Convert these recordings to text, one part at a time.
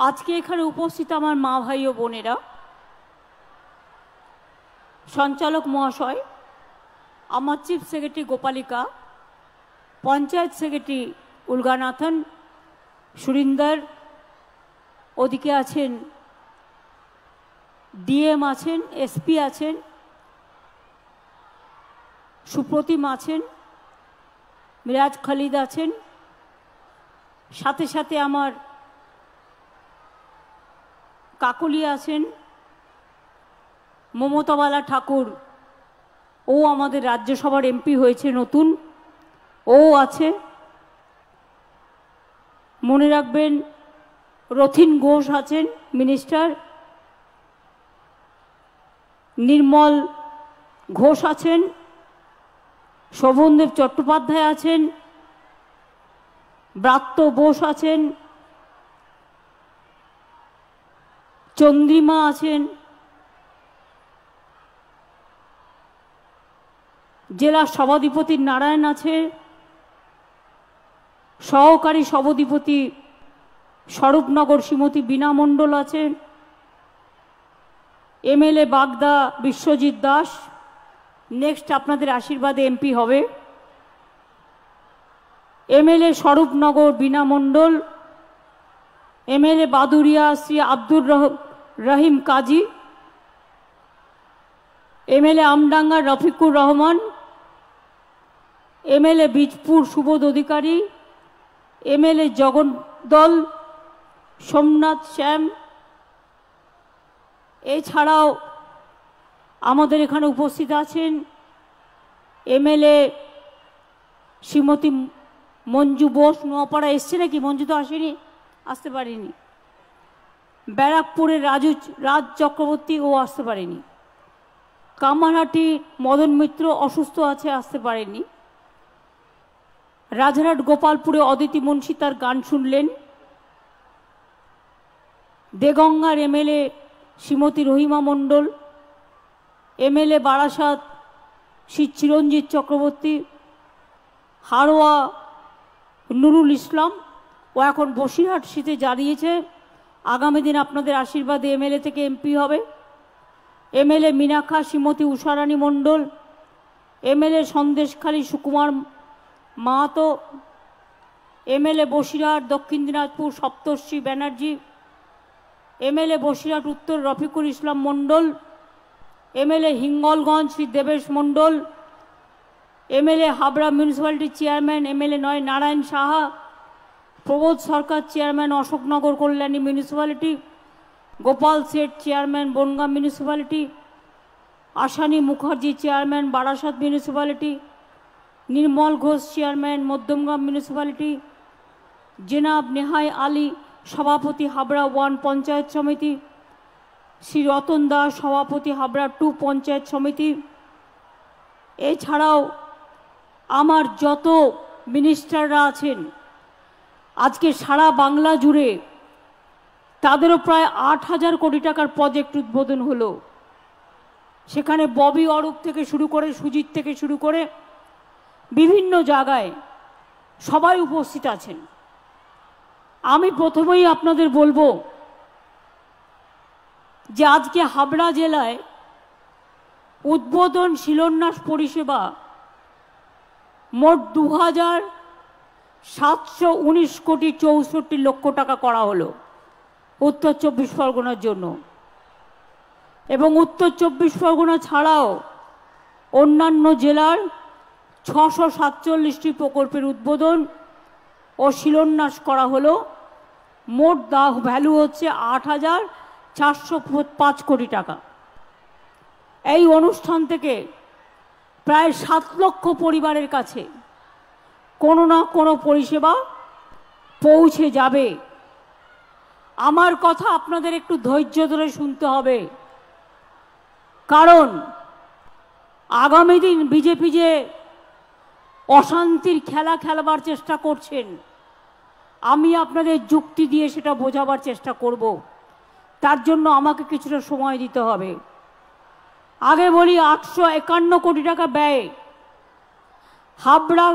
আজকে এখানে উপস্থিত আমার মা ভাই ও বোনেরা, সঞ্চালক মহাশয়, আমার chief secretary গোপালিকা, panchayat secretary Ulaganathan, Surinder, ওদিকে আছেন ডিএম আছেন, এসপি আছেন, সুপ্রতিম আছেন, মিরাজ খালিদ আছেন, সাথে সাথে আমার কাকলি আছেন, মমতাবালা ঠাকুর, ও আমাদের রাজ্যসভার এমপি হয়েছে নতুন, ও আছে। মনে রাখবেন রথিন ঘোষ আছেন মিনিস্টার, নির্মল ঘোষ আছেন, শোভনদেব চট্টোপাধ্যায় আছেন, ব্রাত্য বোস আছেন, চন্দ্রিমা আছেন, জেলা সভাধিপতি নারায়ণ আছে, সহকারী সভাধিপতি স্বরূপনগর শ্রীমতী বীণা মণ্ডল আছেন, এমএলএ বাগদা বিশ্বজিৎ দাস, নেক্সট আপনাদের আশীর্বাদে এমপি হবে, এমএলএ স্বরূপনগর বীণা মণ্ডল, এমএলএ বাদুরিয়া শ্রী আব্দুর রহিম কাজী, এমএলএ আমডাঙ্গা রফিকুর রহমান, এমএলএ বীজপুর সুবোধ অধিকারী, এমএলএ জগদ্দল সোমনাথ শ্যাম। এছাড়াও আমাদের এখানে উপস্থিত আছেন এমএলএ শ্রীমতী মঞ্জু বোস, নোয়াপাড়া এসছে নাকি? মঞ্জু তো আসেনি, আসতে পারেনি। ব্যারাকপুরের রাজ চক্রবর্তী, ও আসতে পারেনি। কামারহাটি মদন মিত্র অসুস্থ আছে, আসতে পারেনি। রাজারহাট গোপালপুরে অদিতি মুন্সি তার গান শুনলেন। দেগঙ্গার এমএলএ শ্রীমতী রহিমা মণ্ডল, এমএলএ বারাসাত শ্রী চিরঞ্জিত চক্রবর্তী, হারোয়া নুরুল ইসলাম, ও এখন বসিরহাট সিটে দাঁড়িয়েছে, আগামী দিন আপনাদের আশীর্বাদে এমএলএ থেকে এমপি হবে। MLA Minakha Shrimati Usharani Mondal, MLA Sandeshkhali Sukumar Mahato, MLA Basirhat Dakshin Dinajpur Saptarshi Banerjee, MLA Basirhat Uttar Rafiqul Islam Mondal, MLA Hingalganj Shri Debesh Mondal, MLA Habra মিউনিসিপ্যালিটির চেয়ারম্যান এমএলএ নয় Narayan Saha, Prabodh Sarkar chairman Ashoknagar Kalyani municipality, Gopal Seth chairman Bongaon municipality, Ashani Mukherjee chairman Barasat municipality, Nirmal Ghosh chairman Madhyamgram municipality, জেনাব নেহাই আলী সভাপতি হাবড়া 1 পঞ্চায়েত সমিতি, শ্রী রতন দাস সভাপতি হাবড়া 2 পঞ্চায়েত সমিতি। এছাড়াও আমার যত মিনিস্টাররা আছেন, আজকে সারা বাংলা জুড়ে তাদেরও প্রায় 8,000 কোটি টাকার প্রজেক্ট উদ্বোধন হলো। সেখানে ববি অরূপ থেকে শুরু করে, সুজিত থেকে শুরু করে বিভিন্ন জায়গায় সবাই উপস্থিত আছেন। আমি প্রথমেই আপনাদের বলবো যে আজকে হাবড়া জেলায় উদ্বোধন শিলান্যাস পরিষেবা মোট 2,719 কোটি 64 লক্ষ টাকা করা হলো উত্তর 24 পরগনার জন্য, এবং উত্তর 24 পরগনা ছাড়াও অন্যান্য জেলার 647টি প্রকল্পের উদ্বোধন ও শিলান্যাস করা হলো। মোট ভ্যালু হচ্ছে 8,405 কোটি টাকা। এই অনুষ্ঠান থেকে প্রায় 7 লক্ষ পরিবারের কাছে কোনো না কোনো পরিষেবা পৌঁছে যাবে। আমার কথা আপনাদের একটু ধৈর্য ধরে শুনতে হবে, কারণ আগামী দিন বিজেপি যে অশান্তির খেলা খেলবার চেষ্টা করছেন, আমি আপনাদের যুক্তি দিয়ে সেটা বোঝাবার চেষ্টা করব। তার জন্য আমাকে কিছুটা সময় দিতে হবে। আগে বলি, 851 কোটি টাকা ব্যয়ে হাবড়া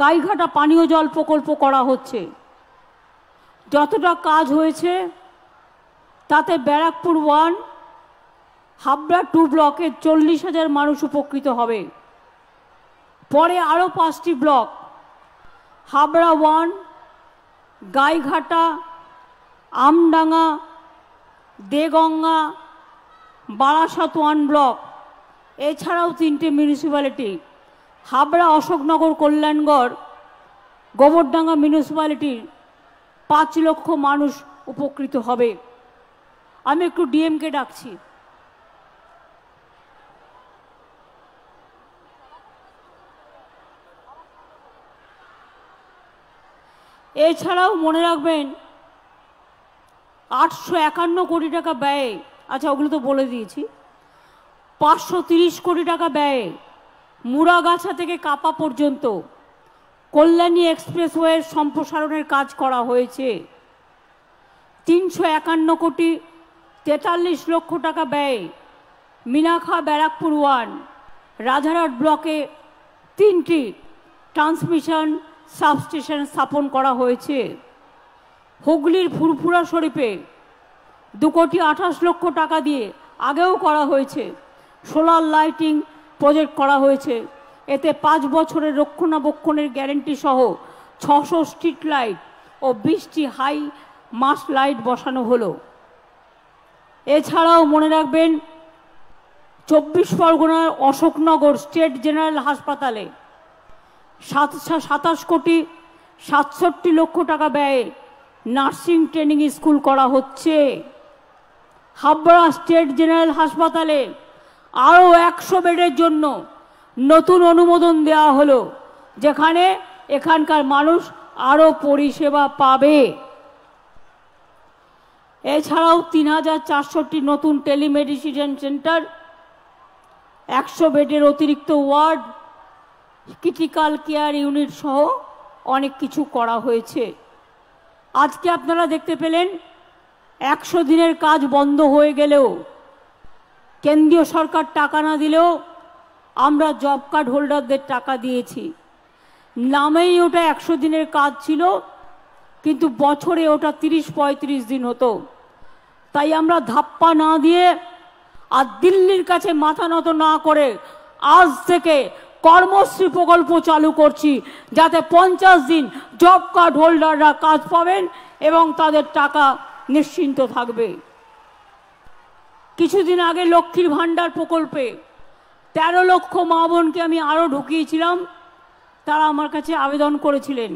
গাইঘাটা পানীয় জল প্রকল্প করা হচ্ছে। যতটা কাজ হয়েছে তাতে ব্যারাকপুর 1, হাবড়া 2 ব্লকে 40,000 মানুষ উপকৃত হবে। পরে আরও 5টি ব্লক, হাবড়া 1, গাইঘাটা, আমডাঙ্গা, দেগঙ্গা, বারাসাত 1 ব্লক, এছাড়াও 3টে মিউনিসিপ্যালিটি, হাবড়া, অশোকনগর, কল্যাণগড়, গোবরডাঙ্গা মিউনিসিপ্যালিটির 5 লক্ষ মানুষ উপকৃত হবে। আমি একটু ডিএমকে ডাকছি। এছাড়াও মনে রাখবেন 851 কোটি টাকা ব্যয়ে, আচ্ছা ওগুলো তো বলে দিয়েছি, 530 কোটি টাকা ব্যয়ে মুড়াগাছা থেকে কাপা পর্যন্ত কল্যাণী এক্সপ্রেসওয়ের সম্প্রসারণের কাজ করা হয়েছে। 351 কোটি 43 লক্ষ টাকা ব্যয়ে মিনাখা ব্যারাকপুর 1, রাজারহাট ব্লকে 3টি ট্রান্সমিশন সাবস্টেশন স্থাপন করা হয়েছে। হুগলির ফুরফুরা শরীফে 2 কোটি 28 লক্ষ টাকা দিয়ে আগেও করা হয়েছে সোলার লাইটিং প্রজেক্ট করা হয়েছে। এতে 5 বছরের রক্ষণাবেক্ষণের গ্যারেন্টি সহ 600 স্ট্রিট লাইট ও 20টি হাই মাস্ট লাইট বসানো হলো। এছাড়াও মনে রাখবেন 24 পরগনার অশোকনগর স্টেট জেনারেল হাসপাতালে 27 কোটি 67 লক্ষ টাকা ব্যয়ে নার্সিং ট্রেনিং স্কুল করা হচ্ছে। হাবড়া স্টেট জেনারেল হাসপাতালে আরও 100 বেডের জন্য নতুন অনুমোদন দেওয়া হলো, যেখানে এখানকার মানুষ আরও পরিষেবা পাবে। এছাড়াও 3400টি নতুন টেলিমেডিসিন সেন্টার, 100 বেডের অতিরিক্ত ওয়ার্ড, ক্রিটিক্যাল কেয়ার ইউনিট সহ অনেক কিছু করা হয়েছে। আজকে আপনারা দেখতে পেলেন 100 দিনের কাজ বন্ধ হয়ে গেলেও, কেন্দ্রীয় সরকার টাকা না দিলেও আমরা জব কার্ড হোল্ডারদের টাকা দিয়েছি। নামেই ওটা 100 দিনের কাজ ছিল, কিন্তু বছরে ওটা 30-35 দিন হতো। তাই আমরা ধাপ্পা না দিয়ে আর দিল্লির কাছে মাথা নত না করে আজ থেকে কর্মশ্রী প্রকল্প চালু করছি, যাতে 50 দিন জব কার্ড হোল্ডাররা কাজ পাবেন এবং তাদের টাকা নিশ্চিন্ত থাকবে। কিছুদিন আগে লক্ষ্মীর ভাণ্ডার প্রকল্পে 13 লক্ষ মা বোনকে আমি আরও ঢুকিয়েছিলাম, তারা আমার কাছে আবেদন করেছিলেন।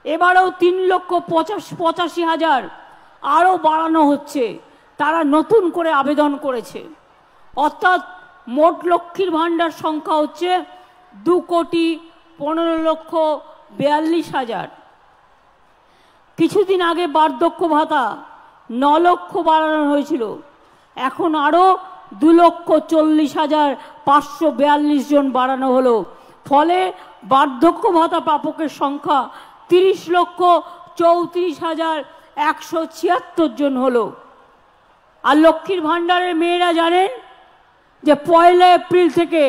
এবারেও 3,85,000 আরও বাড়ানো হচ্ছে, তারা নতুন করে আবেদন করেছে। অর্থাৎ মোট লক্ষ্মীর ভাণ্ডার সংখ্যা হচ্ছে 2,15,42,000। কিছুদিন আগে বার্ধক্য ভাতা 9 লক্ষ বাড়ানো হয়েছিল, এখন আরও 2,40,542 জন বাড়ানো হলো। ফলে বার্ধক্য ভাতা প্রাপকের সংখ্যা 30,34,176 জন হলো। আর লক্ষ্মীর ভাণ্ডারের মেয়েরা জানেন যে 1 এপ্রিল থেকে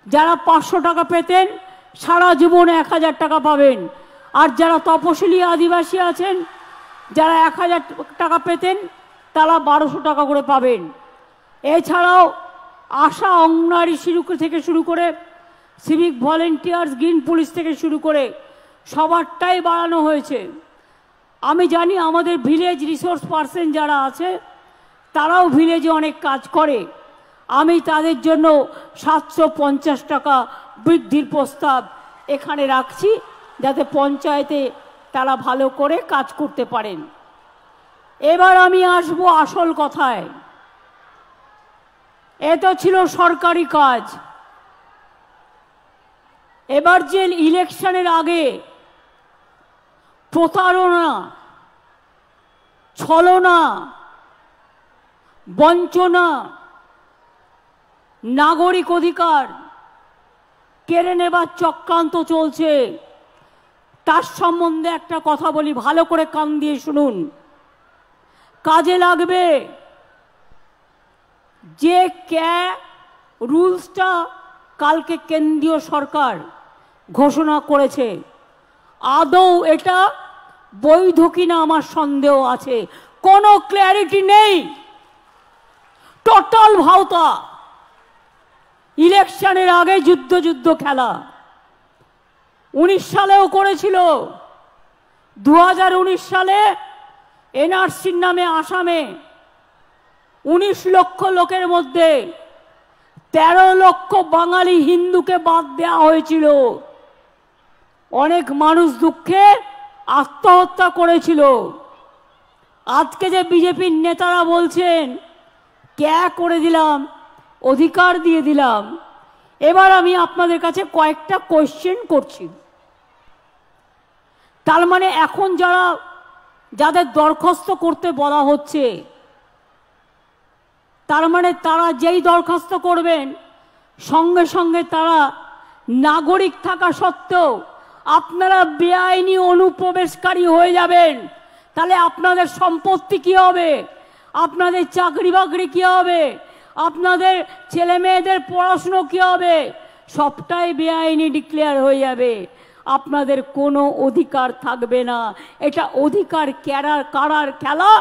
যারা 500 টাকা পেতেন সারা জীবনে 1000 টাকা পাবেন, আর যারা তপশিলি আদিবাসী আছেন যারা 1000 টাকা পেতেন তারা 1200 টাকা করে পাবেন। এছাড়াও আশা অঙ্গনারী থেকে শুরু করে সিভিক ভলেন্টিয়ার্স, গ্রিন পুলিশ থেকে শুরু করে সবারটাই বাড়ানো হয়েছে। আমি জানি আমাদের ভিলেজ রিসোর্স পার্সন যারা আছে তারাও ভিলেজে অনেক কাজ করে, আমি তাদের জন্য 750 টাকা বৃদ্ধির প্রস্তাব এখানে রাখছি, যাতে পঞ্চায়েতে তারা ভালো করে কাজ করতে পারেন। এবার আমি আসবো আসল কথায়। এ তো ছিল সরকারি কাজ। এবার যে ইলেকশনের আগে প্রতারণা, ছলনা, বঞ্চনা, নাগরিক অধিকার কেড়ে নেবার চক্রান্ত চলছে, তার সম্বন্ধে একটা কথা বলি, ভালো করে কান দিয়ে শুনুন, কাজে লাগবে। যে রুলসটা কালকে কেন্দ্রীয় সরকার ঘোষণা করেছে, আদৌ এটা বৈধ কিনা আমার সন্দেহ আছে। কোনো ক্ল্যারিটি নেই, টোটাল ভাওতা। ইলেকশনের আগে যুদ্ধ যুদ্ধ খেলা 19 সালেও করেছিল। 2019 সালে এনআরসির নামে আসামে 19 লক্ষ লোকের মধ্যে 13 লক্ষ বাঙালি হিন্দুকে বাদ দেওয়া হয়েছিল। অনেক মানুষ দুঃখে আত্মহত্যা করেছিল। আজকে যে বিজেপির নেতারা বলছেন ক্যা করে দিলাম, অধিকার দিয়ে দিলাম, এবার আমি আপনাদের কাছে কয়েকটা কোয়েশ্চেন করছি। তার মানে এখন যাদের দরখাস্ত করতে বলা হচ্ছে, তার মানে তারা যেই দরখাস্ত করবেন সঙ্গে সঙ্গে তারা নাগরিক থাকা সত্ত্বেও আপনারা বেআইনি অনুপ্রবেশকারী হয়ে যাবেন। তাহলে আপনাদের সম্পত্তি কি হবে, আপনাদের চাকরি বাকরি কি হবে, আপনাদের ছেলে মেয়েদের পড়াশুনো কি হবে, সবটাই বেআইনি ডিক্লেয়ার হয়ে যাবে। আপনাদের কোনো অধিকার থাকবে না। এটা অধিকার কারার খেলা।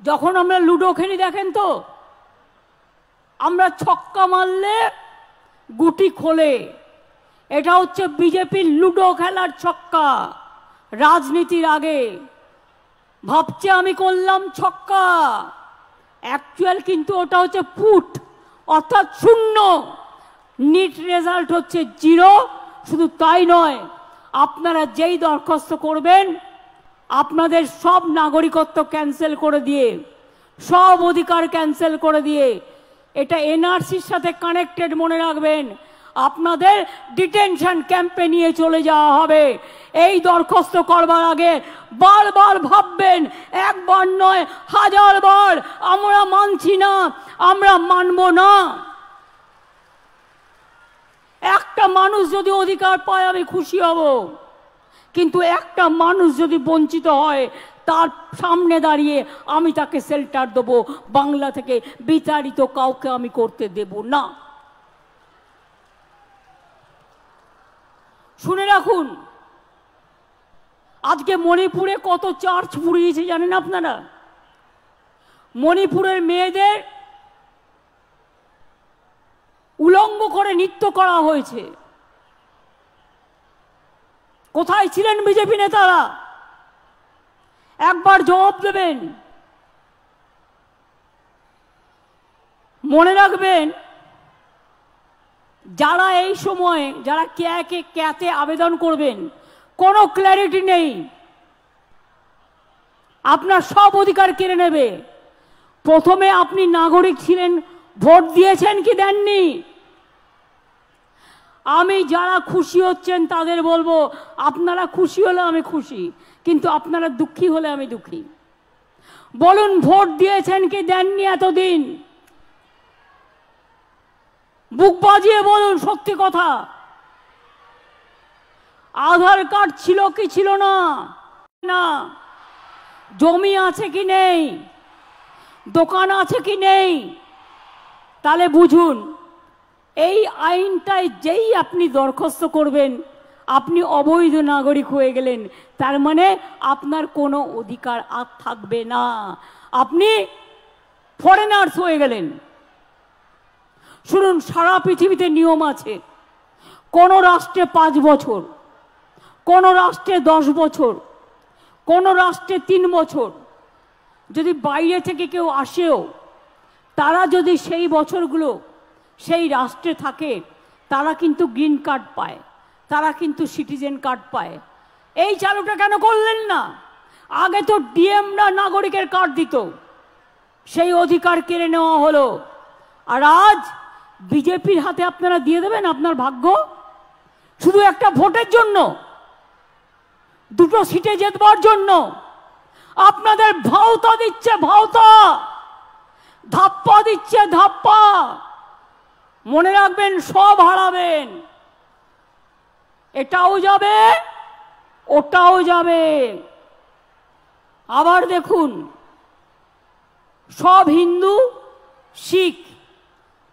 যখন আমরা লুডো খেলি দেখেন তো, আমরা ছক্কা মারলে গুটি খোলে। এটা হচ্ছে বিজেপির লুডো খেলার ছক্কা। রাজনীতির আগে ভাবছে আমি করলাম ছক্কা, অ্যাকচুয়াল কিন্তু ওটা হচ্ছে পুট, অর্থাৎ শূন্য। নিট রেজাল্ট হচ্ছে 0। শুধু তাই নয়, আপনারা যেই দরখাস্ত করবেন আপনাদের সব নাগরিকত্ব ক্যান্সেল করে দিয়ে, সব অধিকার ক্যান্সেল করে দিয়ে, এটা এনআরসির সাথে কানেক্টেড মনে রাখবেন, আপনাদের ডিটেনশন ক্যাম্পে নিয়ে চলে যাওয়া হবে। এই দরখাস্ত করবার আগে বারবার ভাববেন, একবার নয় 1000 বার, আমরা মানছি না, আমরা মানব না। একটা মানুষ যদি অধিকার পায় আমি খুশি হব, কিন্তু একটা মানুষ যদি বঞ্চিত হয় তার সামনে দাঁড়িয়ে আমি তাকে শেল্টার দেবো। বাংলা থেকে বিতাড়িত কাউকে আমি করতে দেব না। শুনে রাখুন, আজকে মণিপুরে কত চার্চ পুড়িয়েছে জানেন আপনারা? মণিপুরের মেয়েদের উলঙ্গ করে নৃত্য করা হয়েছে। কোথায় ছিলেন বিজেপি নেতারা? একবার জবাব দেবেন। মনে রাখবেন, যারা এই সময়ে যারা ক্যাতে আবেদন করবেন, কোনো ক্ল্যারিটি নেই, আপনার সব অধিকার কেড়ে নেবে। প্রথমে আপনি নাগরিক ছিলেন, ভোট দিয়েছেন কি দেননি? আমি যারা খুশি হচ্ছেন তাদের বলবো, আপনারা খুশি হলে আমি খুশি, কিন্তু আপনারা দুঃখী হলে আমি দুঃখী। বলুন, ভোট দিয়েছেন কি দেননি এতদিন? বুক বাজিয়ে বলুন সত্যি কথা। আধার কার্ড ছিল কি ছিল না? না। জমি আছে কি নেই? দোকান আছে কি নেই? তাহলে বুঝুন, এই আইনটায় যেই আপনি দরখাস্ত করবেন আপনি অবৈধ নাগরিক হয়ে গেলেন। তার মানে আপনার কোনো অধিকার আর থাকবে না, আপনি ফরেনার্স হয়ে গেলেন। শুনুন, সারা পৃথিবীতে নিয়ম আছে। কোন রাষ্ট্রে 5 বছর, কোন রাষ্ট্রে 10 বছর, কোন রাষ্ট্রে 3 বছর। যদি বাইরে থেকে কেউ আসেও, তারা যদি সেই বছরগুলো সেই রাষ্ট্রে থাকে, তারা কিন্তু গ্রিন কার্ড পায়, তারা কিন্তু সিটিজেন কার্ড পায়। এই চালুটা কেন করলেন না? আগে তো ডিএমরা নাগরিকের কার্ড দিত, সেই অধিকার কেড়ে নেওয়া হলো। আর আজ বিজেপির হাতে আপনারা দিয়ে দেবেন আপনার ভাগ্য, শুধু একটা ভোটের জন্য, 2টো সিটে জেতবার জন্য। আপনাদের ভাওতা দিচ্ছে ভাওতা, ধাপ্পা দিচ্ছে ধাপ্পা। মনে রাখবেন, সব হারাবেন। এটাও যাবে, ওটাও যাবে। আবার দেখুন, সব হিন্দু, শিখ,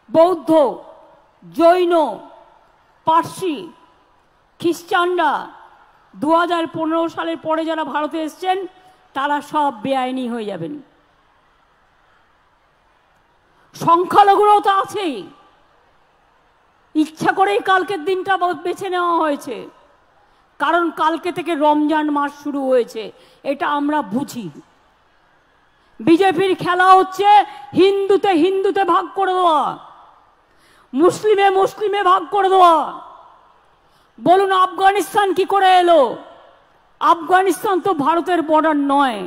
বৌদ্ধ, জৈন, পার্সি, খ্রিস্টানরা 2015 সালের পরে যারা ভারতে এসছেন তারা সব বেআইনি হয়ে যাবেন। সংখ্যালঘুরাও তো আছেই, ইচ্ছা করেই কালকের দিনটা বেছে নেওয়া হয়েছে, কারণ কালকে থেকে রমজান মাস শুরু হয়েছে, এটা আমরা বুঝি। বিজেপির খেলা হচ্ছে হিন্দুতে হিন্দুতে ভাগ করে দেওয়া, মুসলিমে মুসলিমে ভাগ করে দেওয়া। বলুন আফগানিস্তান কি করে এলো? আফগানিস্তান তো ভারতের বর্ডার নয়,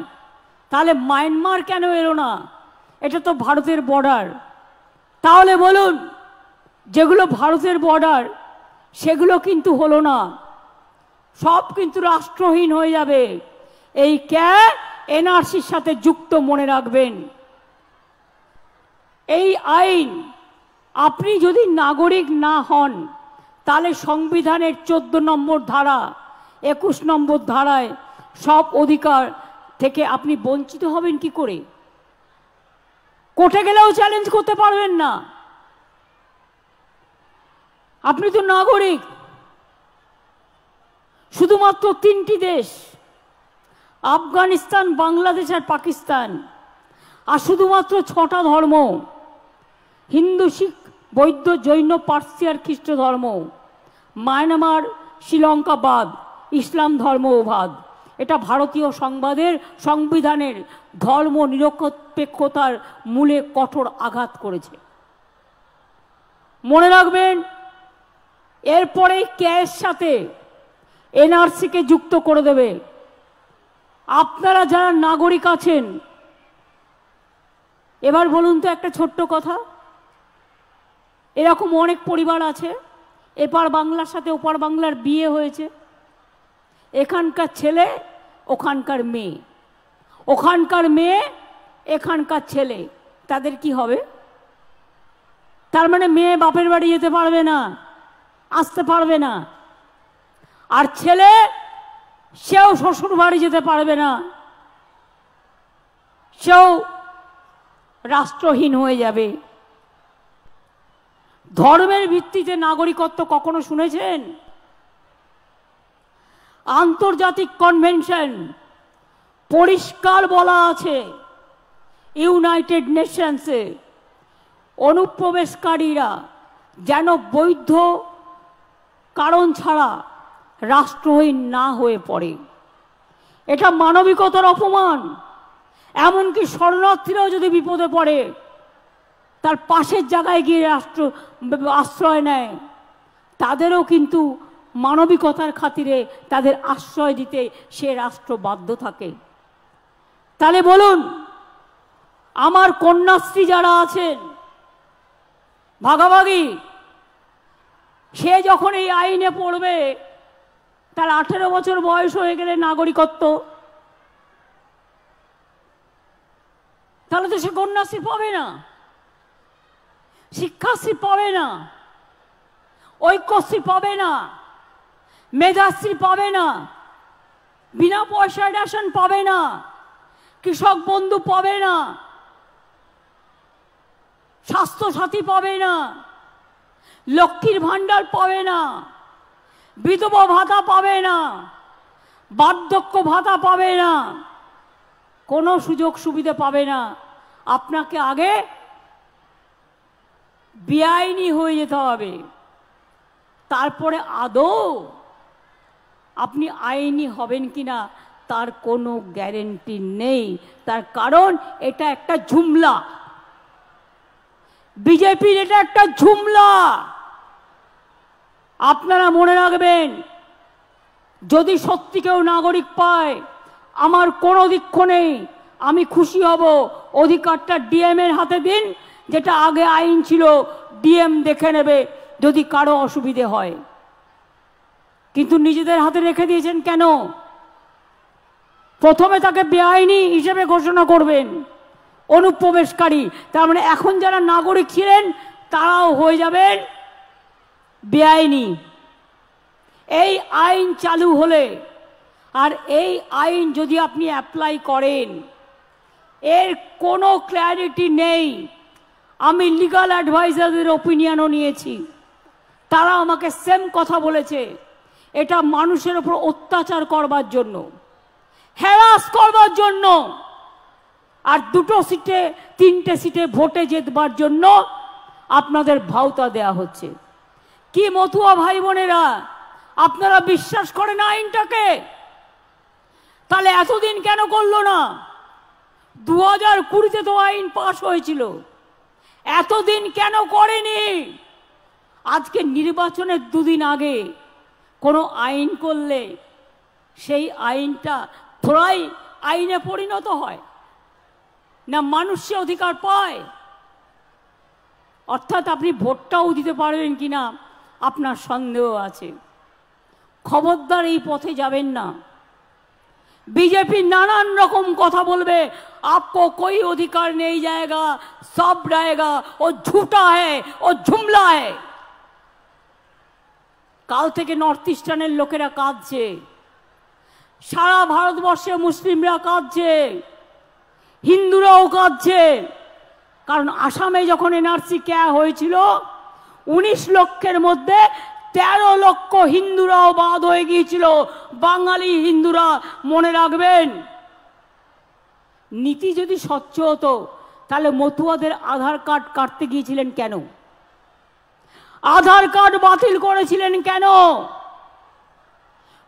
তাহলে মায়ানমার কেন এলো না? এটা তো ভারতের বর্ডার। তাহলে বলুন যেগুলো ভারতের বর্ডার সেগুলো কিন্তু হলো না, সব কিন্তু রাষ্ট্রহীন হয়ে যাবে। এই এনআরসির সাথে যুক্ত, মনে রাখবেন। এই আইন, আপনি যদি নাগরিক না হন তাহলে সংবিধানের 14 নম্বর ধারা 21 নম্বর ধারায় সব অধিকার থেকে আপনি বঞ্চিত হবেন কি করে? কোর্টে গেলেও চ্যালেঞ্জ করতে পারবেন না। আপনি তো নাগরিক। শুধুমাত্র 3টি দেশ, আফগানিস্তান, বাংলাদেশ আর পাকিস্তান, আর শুধুমাত্র 6টা ধর্ম, হিন্দু, শিখ, বৌদ্ধ, জৈন, পার্সি আর খ্রিস্ট ধর্ম, মায়ানমার, শ্রীলঙ্কা বাদ, ইসলাম ধর্ম বাদ। এটা ভারতীয় সংবিধানের ধর্ম নিরপেক্ষতার মূলে কঠোর আঘাত করেছে। মনে রাখবেন, এরপরে এর সাথে এনআরসিকে যুক্ত করে দেবে। আপনারা যারা নাগরিক আছেন, এবার বলুন তো একটা ছোট্ট কথা, এরকম অনেক পরিবার আছে, এপার বাংলার সাথে ওপার বাংলার বিয়ে হয়েছে, এখানকার ছেলে ওখানকার মেয়ে, ওখানকার মেয়ে এখানকার ছেলে, তাদের কি হবে? তার মানে মেয়ে বাপের বাড়ি যেতে পারবে না, আসতে পারবে না, আর ছেলে সেও শ্বশুর বাড়ি যেতে পারবে না, সেও রাষ্ট্রহীন হয়ে যাবে। ধর্মের ভিত্তিতে নাগরিকত্ব কখনো শুনেছেন? আন্তর্জাতিক কনভেনশন পরিষ্কার বলা আছে, ইউনাইটেড নেশনসে অনুপ্রবেশকারীরা যেন বৈধ কারণ ছাড়া রাষ্ট্রহীন না হয়ে পড়ে। এটা মানবিকতার অপমান। এমনকি শরণার্থীরাও যদি বিপদে পড়ে তার পাশের জায়গায় গিয়ে আশ্রয় নেয়, তাদেরও কিন্তু মানবিকতার খাতিরে তাদের আশ্রয় দিতে সে রাষ্ট্র বাধ্য থাকে। তাহলে বলুন, আমার কন্যাশ্রী যারা আছেন ভাগাভাগি, সে যখন এই আইনে পড়বে, তার 18 বছর বয়স হয়ে গেলে নাগরিকত্ব, তাহলে তো সে কন্যাশ্রী পাবে না, শিক্ষাশ্রী পাবে না, ঐক্যশ্রী পাবে না, মেধাশ্রী পাবে না, বিনা পয়সায় রেশন পাবে না, কৃষক বন্ধু পাবে না, স্বাস্থ্যসাথী পাবে না, লক্ষ্মীর ভাণ্ডার পাবে না, বিধবা ভাতা পাবে না, বার্ধক্য ভাতা পাবে না, কোনো সুযোগ সুবিধা পাবে না। আপনাকে আগে বেআইনি হয়ে যেতে হবে, তারপরে আদৌ আপনি আইনি হবেন কিনা তার কোনো গ্যারেন্টি নেই। তার কারণ এটা একটা ঝুমলা, বিজেপির এটা একটা ঝুমলা। আপনারা মনে রাখবেন, যদি সত্যি কেউ নাগরিক পায়, আমার কোনো দুঃখ নেই, আমি খুশি হব। অধিকারটা ডিএম এর হাতে দিন, যেটা আগে আইন ছিল ডিএম দেখে নেবে যদি কারো অসুবিধে হয়। কিন্তু নিজেদের হাতে রেখে দিয়েছেন কেন? প্রথমে তাকে বেআইনি হিসেবে ঘোষণা করবেন, অনুপ্রবেশকারী। তার মানে এখন যারা নাগরিক ছিলেন তারাও হয়ে যাবেন বেআইনি। এই আইন চালু হলে, আর এই আইন যদি আপনি অ্যাপ্লাই করেন, এর কোনো ক্ল্যারিটি নেই। আমি লিগাল অ্যাডভাইজারদের ওপিনিয়নও নিয়েছি, তারা আমাকে সেম কথা বলেছে, এটা মানুষের উপর অত্যাচার করবার জন্য। হ্যারাস করবার জন্য, আর 2টো সিটে 3টে সিটে ভোটে জেতবার জন্য আপনাদের ভাওতা দেয়া হচ্ছে। কি মতুয়া ভাই বোনেরা, আপনারা বিশ্বাস করেন আইনটাকে? তাহলে এতদিন কেন করলো না? 2020-তে তো আইন পাশ হয়েছিল, এতদিন কেন করেনি? আজকে নির্বাচনের 2 দিন আগে কোনো আইন করলে সেই আইনটা থোড়াই আইনে পরিণত হয় না, মানুষের অধিকার পায়। অর্থাৎ আপনি ভোটটাও দিতে পারবেন কিনা আপনার সন্দেহ আছে। খবরদার এই পথে যাবেন না। बीजेपी नानान रकम कथा बोलबे, आपको कोई अधिकार नहीं जाएगा, सब रहेगा, वो झूठा है, वो जुमला है। काल থেকে নর্থ ইস্টার্নের লোকেরা কাঁদছে, সারা ভারতবর্ষে মুসলিমরা কাঁদছে, হিন্দুরাও কাঁদছে। কারণ আসামে যখন এনআরসি কেয়া হয়েছিল 19 লক্ষের মধ্যে 13 লক্ষ হিন্দুরাও বাদ হয়ে গিয়েছিল। বাঙালি হিন্দুরা, মনে রাখবেন, নীতি যদি স্বচ্ছ হতো তাহলে মতুয়াদের আধার কার্ড কাটতে গিয়েছিলেন কেন? আধার কার্ড বাতিল করেছিলেন কেন?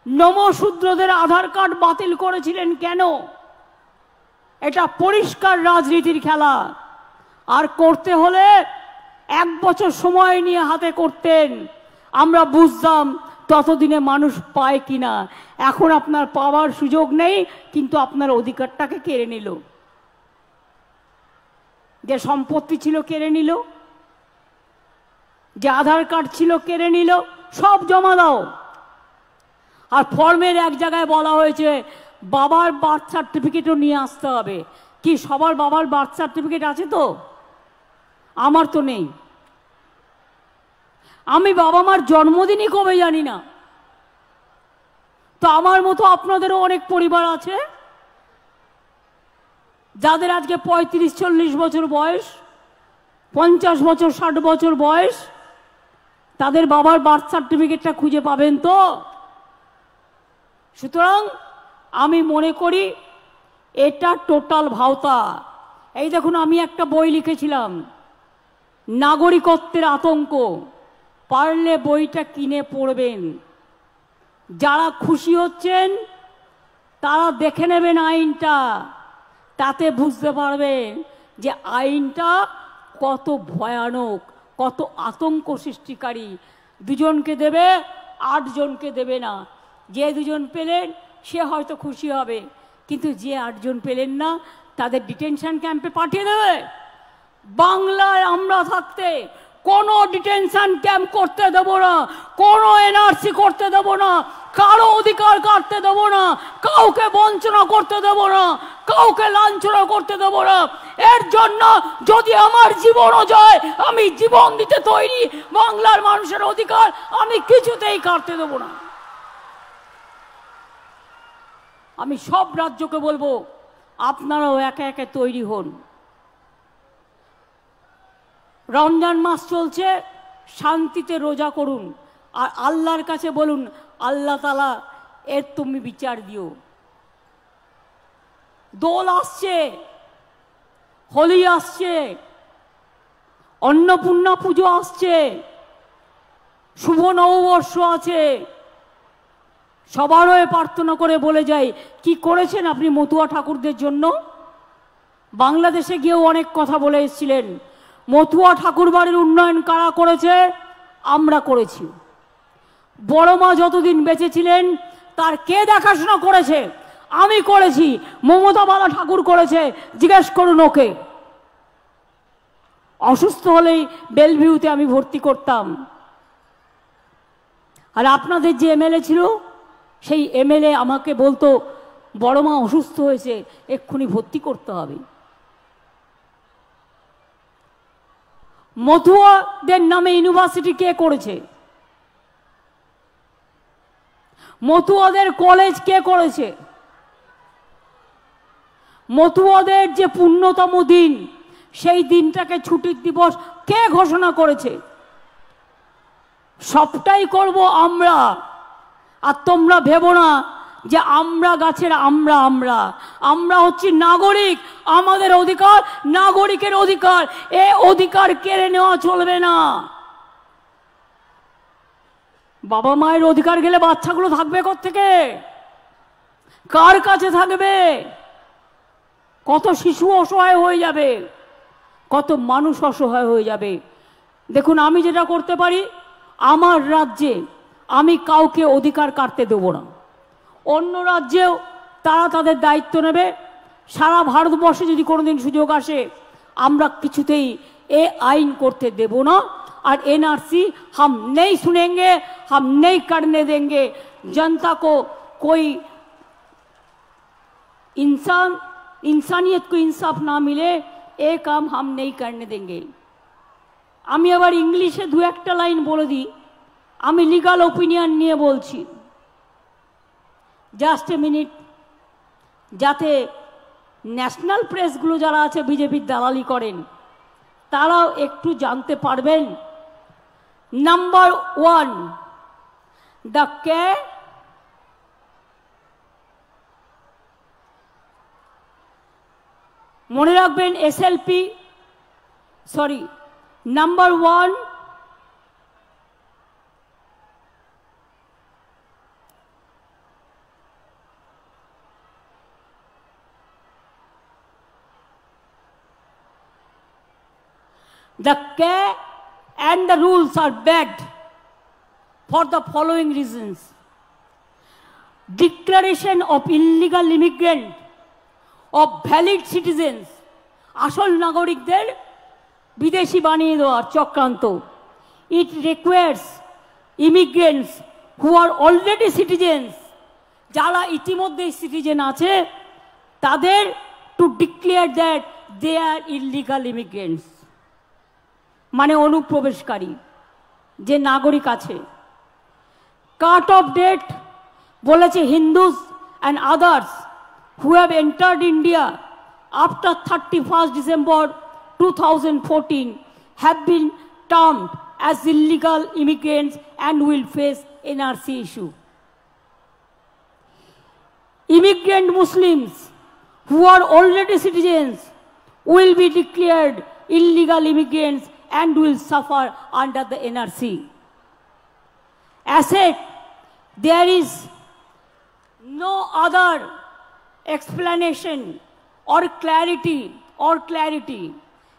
নমশূদ্রদের আধার কার্ড বাতিল করেছিলেন কেন? এটা পরিষ্কার রাজনীতির খেলা। আর করতে হলে 1 বছর সময় নিয়ে হাতে করতেন, আমরা বুঝতাম ততদিনে মানুষ পায় কিনা। এখন আপনার পাওয়ার সুযোগ নেই, কিন্তু আপনার অধিকারটাকে কেড়ে নিল। যে সম্পত্তি ছিল কেড়ে নিল, যে আধার কার্ড ছিল কেড়ে নিল, সব জমা দাও। আর ফর্মের এক জায়গায় বলা হয়েছে বাবার বার্থ সার্টিফিকেটও নিয়ে আসতে হবে। কি সবার বাবার বার্থ সার্টিফিকেট আছে? তো আমার তো নেই। আমি বাবা মার জন্মদিনই কবে জানি না। তো আমার মতো আপনাদেরও অনেক পরিবার আছে যাদের আজকে 35-40 বছর বয়স, 50 বছর 60 বছর বয়স, তাদের বাবার বার্থ সার্টিফিকেটটা খুঁজে পাবেন তো? সুতরাং আমি মনে করি এটা টোটাল ভাওতা। এই দেখুন, আমি একটা বই লিখেছিলাম, নাগরিকত্বের আতঙ্ক। পারলে বইটা কিনে পড়বেন। যারা খুশি হচ্ছেন তারা দেখে নেবেন আইনটা, তাতে বুঝতে পারবেন যে আইনটা কত ভয়ানক, কত আতঙ্ক সৃষ্টিকারী। 2 জনকে দেবে, 8 জনকে দেবে না। যে 2 জন পেলেন সে হয়তো খুশি হবে, কিন্তু যে 8 জন পেলেন না তাদের ডিটেনশন ক্যাম্পে পাঠিয়ে দেবে। বাংলায় আমরা থাকতে কোনো ডিটেনশন ক্যাম্প করতে দেব না, কোনো এনআরসি করতে দেব না, কারো অধিকার কাটতে দেব না, কাউকে বঞ্চনা করতে দেব না, কাউকে লাঞ্ছনা করতে দেব না। এর জন্য যদি আমার জীবনও যায় আমি জীবন দিতে তৈরি। বাংলার মানুষের অধিকার আমি কিছুতেই কাটতে দেব না। আমি সব রাজ্যকে বলবো আপনারাও একে একে তৈরি হন। রমজান মাস চলছে, শান্তিতে রোজা করুন আর আল্লাহর কাছে বলুন, আল্লাহ তাআলা এর তুমি বিচার দিও। দোল আসছে, হোলি আসছে, অন্নপূর্ণা পুজো আসছে, শুভ নববর্ষ আছে। সবার হয়ে প্রার্থনা করে বলে যাই, কি করেছেন আপনি মতুয়া ঠাকুরদের জন্য? বাংলাদেশে গিয়েও অনেক কথা বলে এসেছিলেন। মতুয়া ঠাকুর বাড়ির উন্নয়ন কারা করেছে? আমরা করেছি। বড় মা যতদিন বেঁচে ছিলেন তার কে দেখাশোনা করেছে? আমি করেছি। মমতা বালা ঠাকুর করেছে, জিজ্ঞেস করুন ওকে। অসুস্থ হলেই বেলভিউতে আমি ভর্তি করতাম। আর আপনাদের যে এমএলএ ছিল সেই এমএলএ আমাকে বলতো বড় মা অসুস্থ হয়েছে, এক্ষুনি ভর্তি করতে হবে। মতুয়াদের নামে ইউনিভার্সিটি কে করেছে? মতুয়াদের কলেজ কে করেছে? মতুয়াদের যে পুণ্যতম দিন, সেই দিনটাকে ছুটির দিবস কে ঘোষণা করেছে? সবটাই করব আমরা। আর তোমরা ভেবো না যে আমরা গাছের আমরা আমরা আমরা হচ্ছি নাগরিক, আমাদের অধিকার নাগরিকের অধিকার, এ অধিকার কেড়ে নেওয়া চলবে না। বাবা মায়ের অধিকার গেলে বাচ্চাগুলো থাকবে কোত্থেকে, কার কাছে থাকবে? কত শিশু অসহায় হয়ে যাবে, কত মানুষ অসহায় হয়ে যাবে। দেখুন, আমি যেটা করতে পারি, আমার রাজ্যে আমি কাউকে অধিকার কাটতে দেব না। অন্য রাজ্যেও তারা তাদের দায়িত্ব নেবে। সারা ভারতবর্ষে যদি কোনোদিন সুযোগ আসে, আমরা কিছুতেই এ আইন করতে দেব না। और एनआरसी हम नहीं सुनेंगे, हम नहीं करने देंगे। जनता को कोई इंसानियत को इंसाफ ना मिले, ये काम हम नहीं करने देंगे। আমি আবার ইংলিশে দু একটা লাইন বলে দিই, আমি লিগাল ওপিনিয়ন নিয়ে বলছি, জাস্ট এ মিনিট, যাতে ন্যাশনাল প্রেসগুলো যারা আছে বিজেপির দালালি করেন তারাও একটু জানতে পারবেন। নাম্বার 1, দ্য কে মনে রাখবেন, SLP sorry number 1, the care and the rules are begged for the following reasons. Declaration of illegal immigrant of valid citizens, আসল নাগরিকদের বিদেশি বানিয়ে দেওয়ার চক্রান্ত। It requires immigrants who are already citizens, যারা ইতিমধ্যে সিটিজেন আছে, তাদের to declare that they are illegal immigrants, মানে অনুপ্রবেশকারী যে নাগরিক আছে। কাট অফ ডেট বলেছে, Hindus and others who have entered India after 31 December 2014 have been termed as illegal immigrants and will face NRC issue. Immigrant Muslims who are already citizens will be declared illegal immigrants and will suffer under the NRC. As said, there is no other explanation or clarity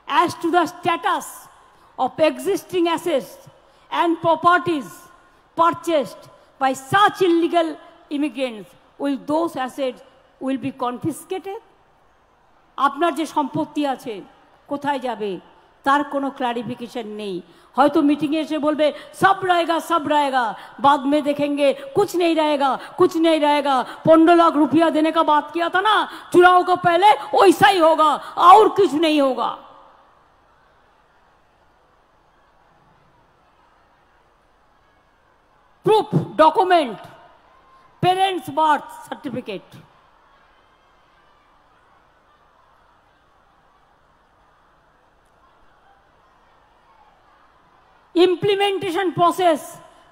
as to the status of existing assets and properties purchased by such illegal immigrants. Will those assets will be confiscated? আপনার যে সম্পত্তি আছে কোথায় যাবে তার কোনো clarification নেই। হয়তো মিটিংয়ে এসে বলবে সব रहेगा, बाद में देखेंगे कुछ नहीं रहेगा। 15 लाख रुपया देने का बात किया था ना चुनाव को पहले, वैसा ही होगा और कुछ नहीं होगा। Proof document, parents birth certificate, implementation process,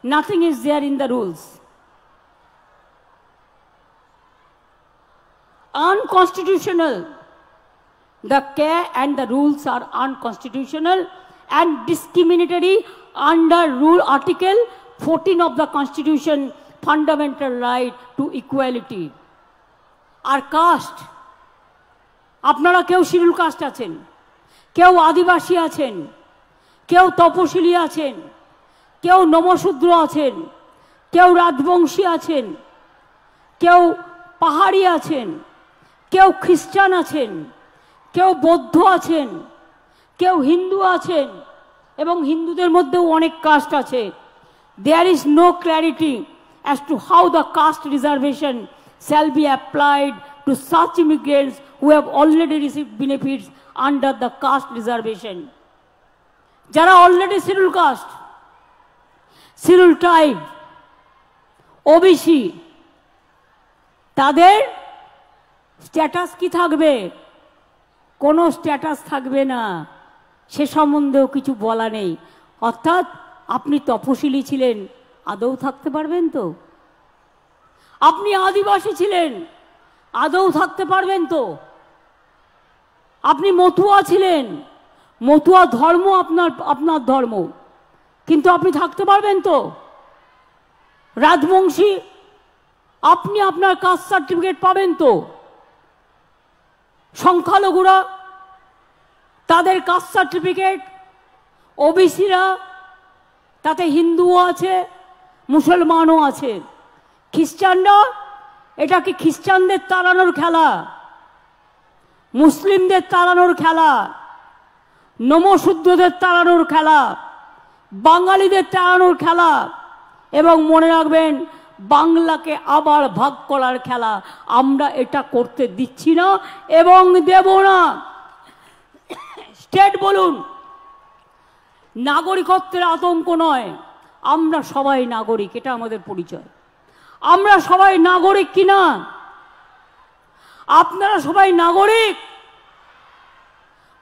nothing is there in the rules. Unconstitutional. The care and the rules are unconstitutional and discriminatory under rule article 14 of the Constitution, fundamental right to equality. আর caste, আপনারা কেউ schedule caste আছেন, কেউ আদিবাসী আছেন, কেউ তপশিলি আছেন, কেউ নমশূদ্র আছেন, কেউ রাজবংশী আছেন, কেউ পাহাড়ি আছেন, কেউ খ্রিস্টান আছেন, কেউ বৌদ্ধ আছেন, কেউ হিন্দু আছেন, এবং হিন্দুদের মধ্যেও অনেক কাস্ট আছে। There is no clarity as to how the caste reservation shall be applied to such immigrants who have already received benefits under the caste reservation. যারা already schedule caste, schedule tribe, OBC, তাদের status কি থাকবে? কোনো status থাকবে না, সে সম্বন্ধেও কিছু বলা নেই। অর্থাৎ আপনি তপশিলি ছিলেন, আদৌ থাকতে পারবেন তো? আপনি আদিবাসী ছিলেন, আদৌ থাকতে পারবেন তো? আপনি মতুয়া ছিলেন, মতুয়া ধর্ম আপনার ধর্ম, কিন্তু আপনি থাকতে পারবেন তো? রাজবংশী, আপনি আপনার কাস্ট সার্টিফিকেট পাবেন তো? সংখ্যালঘুরা তাদের কাস্ট সার্টিফিকেট, ওবিসিরা তাতে হিন্দুও আছে মুসলমানও আছে। খ্রিস্টানরা, এটা কি খ্রিস্টানদের তাড়ানোর খেলা, মুসলিমদের তাড়ানোর খেলা, নমশূদ্রদের তাড়ানোর খেলা, বাঙালিদের তাড়ানোর খেলা? এবং মনে রাখবেন, বাংলাকে আবার ভাগ করার খেলা। আমরা এটা করতে দিচ্ছি না এবং দেব না। স্টেট বলুন, নাগরিকত্বের আতঙ্ক নয়, আমরা সবাই নাগরিক, এটা আমাদের পরিচয়। আমরা সবাই নাগরিক কিনা? আপনারা সবাই নাগরিক,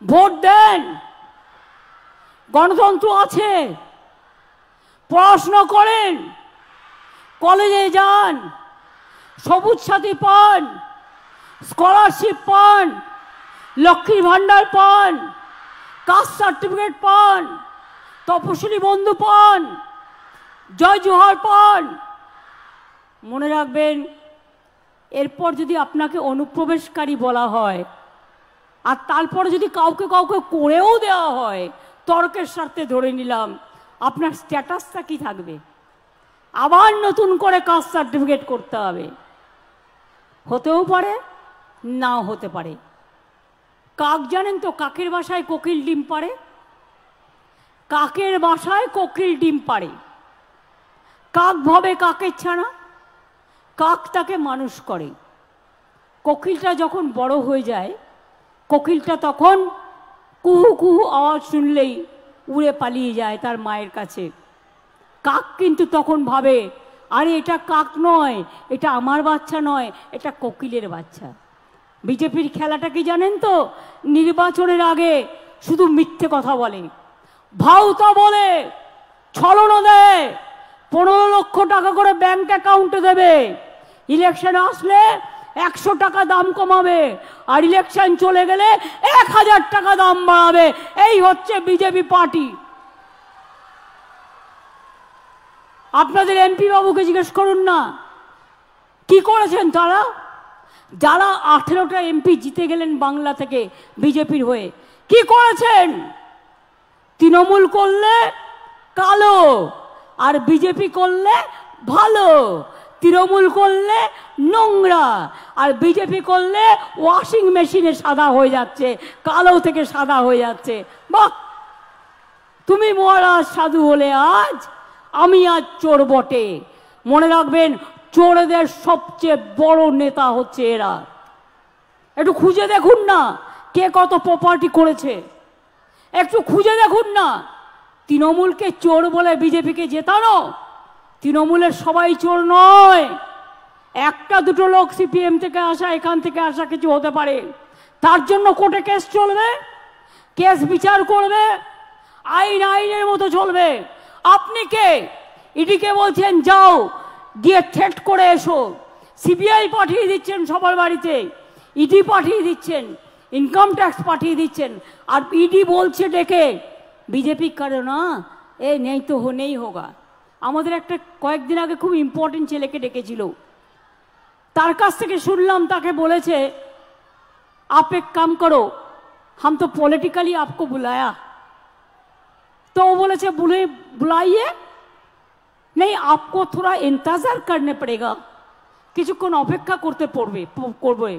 ভোট দেন, গণতন্ত্র আছে, পড়াশোনা করেন, কলেজে যান, সবুজ সাথী পান, স্কলারশিপ পান, লক্ষ্মীর ভান্ডার পান, কাস্ট সার্টিফিকেট পান, তপশিলি বন্ধু পান, জয় জোহার পান। মনে রাখবেন, এরপর যদি আপনাকে অনুপ্রবেশকারী বলা হয় আর তারপরে যদি কাউকে কাউকে করেও দেওয়া হয়, তর্কের স্বার্থে ধরে নিলাম, আপনার স্ট্যাটাসটা কি থাকবে? আবার নতুন করে কাস্ট সার্টিফিকেট করতে হবে। হতেও পারে, নাও হতে পারে। কাক জানেন তো, কাকের বাসায় কোকিল ডিম পাড়ে? কাকের বাসায় কোকিল ডিম পাড়ে। কাক ভাবে কাকের ছানা, কাক তাকে মানুষ করে। কোকিলটা যখন বড় হয়ে যায়, কোকিলটা তখন কুহু কুহু আওয়াজ শুনলেই উড়ে পালিয়ে যায় তার মায়ের কাছে। কাক কিন্তু তখন ভাবে, আরে এটা কাক নয়, এটা আমার বাচ্চা নয়, এটা কোকিলের বাচ্চা। বিজেপির খেলাটা কি জানেন তো? নির্বাচনের আগে শুধু মিথ্যে কথা বলে, ভাউতা বলে, ছলনা দেয়। 15 লক্ষ টাকা করে ব্যাংক অ্যাকাউন্টে দেবে, ইলেকশন আসলে 100 টাকা দাম কমাবে, আর ইলেকশন চলে গেলে 1000 টাকা দাম বাড়াবে। এই হচ্ছে বিজেপি পার্টি। আপনাদের এমপি বাবুকে জিজ্ঞেস করুন না কি করেছেন তারা। যারা 18টা এমপি জিতে গেলেন বাংলা থেকে বিজেপির হয়ে, কি করেছেন? তৃণমূল করলে কালো আর বিজেপি করলে ভালো। তৃণমূল করলে নোংরা আর বিজেপি করলে ওয়াশিং মেশিনে সাদা হয়ে যাচ্ছে, কালো থেকে সাদা হয়ে যাচ্ছে। বাহ, তুমি মহারাজ সাধু হলে আজ, আমি আজ চোর বটে। মনে রাখবেন, চোরদের সবচেয়ে বড় নেতা হচ্ছে এরা। একটু খুঁজে দেখুন না কে কত প্রপার্টি করেছে, একটু খুঁজে দেখুন না। তৃণমূলকে চোর বলে বিজেপিকে জেতানো? তৃণমূলের সবাই চোর নয়, একটা দুটো লোক সিপিএম থেকে আসা, এখান থেকে আসা কিছু হতে পারে। তার জন্য কোর্টে কেস চলবে, কেস বিচার করবে, আইন আইনের মতো চলবে। আপনি কে? ইডিকে বলছেন যাও গিয়ে থ্রেট করে এসো, সিবিআই পাঠিয়ে দিচ্ছেন সবার বাড়িতে, ইডি পাঠিয়ে দিচ্ছেন, ইনকাম ট্যাক্স পাঠিয়ে দিচ্ছেন, আর ইডি বলছে ডেকে বিজেপি করে না, এ নেই তো নেই হোগা। আমাদের একটা কয়েকদিন আগে খুব ইম্পর্টেন্ট ছেলেকে ডেকেছিল, তার কাছ থেকে শুনলাম তাকে বলেছে आप एक काम करो, हम तो पॉलिटिकली आपको बुलाया। तो वो बोले बुलाइए नहीं, आपको थोड़ा इंतजार करने पड़ेगा, কিছুক্ষণ অপেক্ষা করতে করবে।